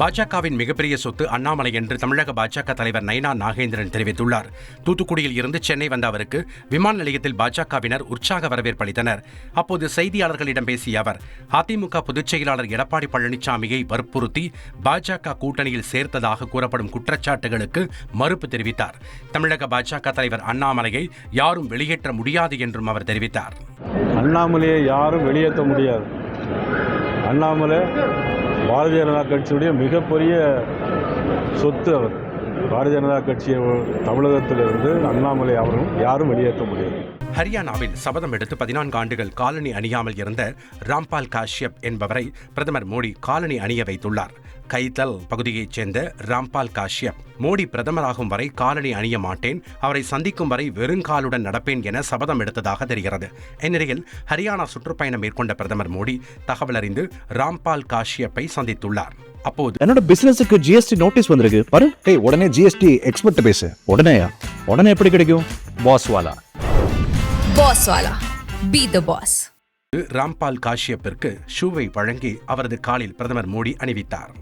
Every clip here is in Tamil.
பாஜகவின் மிகப்பெரிய சொத்து அண்ணாமலை என்று தமிழக பாஜக தலைவர் நைனா நாகேந்திரன் தெரிவித்துள்ளார். தூத்துக்குடியில் இருந்து சென்னை வந்த அவருக்கு விமான நிலையத்தில் பாஜகவினர் உற்சாக வரவேற்பு அளித்தனர். அப்போது செய்தியாளர்களிடம் பேசிய அவர், அதிமுக பொதுச் செயலாளர் எடப்பாடி பழனிசாமியை வற்புறுத்தி பாஜக கூட்டணியில் சேர்த்ததாக கூறப்படும் குற்றச்சாட்டுகளுக்கு மறுப்பு தெரிவித்தார். தமிழக பாஜக தலைவர் அண்ணாமலையை யாரும் வெளியேற்ற முடியாது என்றும் அவர் தெரிவித்தார். அண்ணாமலையை யாரும் வெளியேற்ற முடியாது. அண்ணாமலை பாரதிய ஜனதா கட்சியுடைய மிகப்பெரிய சொத்து. அவர் பாரதிய ஜனதா கட்சியை தமிழகத்திலிருந்து அண்ணாமலை அவர்களும் யாரும் வெளியேற்ற முடியாது. ஹரியானாவில் சபதம் எடுத்து 14 ஆண்டுகள் காலனி அணியாமல் இருந்த ராம்பால் காஷ்யப் என்பவரை பிரதமர் மோடி காலனி அணிய வைத்துள்ளார். கைத்தல் பகுதியைச் சேர்ந்த ராம்பால் காஷ்யப், மோடி பிரதமராகும் வரை காலனி அணிய மாட்டேன், அவரை சந்திக்கும் வரை வெறுங்காலுடன் நடப்பேன் என சபதம் எடுத்ததாக தெரிகிறது. இந்நிலையில் ஹரியானா சுற்றுப்பயணம் மேற்கொண்ட பிரதமர் மோடி தகவல் அறிந்து ராம்பால் காஷ்யப்பை சந்தித்துள்ளார். அப்போது, என்னோட பிசினஸுக்கு ஜிஎஸ்டி நோட்டீஸ் வந்திருக்கு பாரு. உடனே ஜிஎஸ்டி எக்ஸ்பர்ட் பேசு. உடனே எப்படி கிடைக்கும்? பாஸ்வாலா. பி தி பாஸ். ராம்பால் காஷ்யப்பிற்கு ஷூவை வழங்கி அவரது காலில் பிரதமர் மோடி அணிவித்தார்.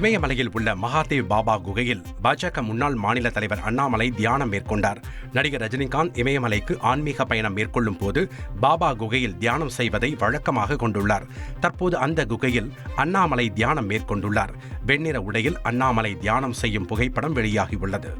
இமயமலையில் உள்ள மகாதேவ் பாபா குகையில் பாஜக முன்னாள் மாநில தலைவர் அண்ணாமலை தியானம் மேற்கொண்டார். நடிகர் ரஜினிகாந்த் இமயமலைக்கு ஆன்மீக பயணம் மேற்கொள்ளும் போது பாபா குகையில் தியானம் செய்வதை வழக்கமாக கொண்டுள்ளார். தற்போது அந்த குகையில் அண்ணாமலை தியானம் மேற்கொண்டுள்ளார். வெண்ணிற உடையில் அண்ணாமலை தியானம் செய்யும் புகைப்படம் வெளியாகியுள்ளது.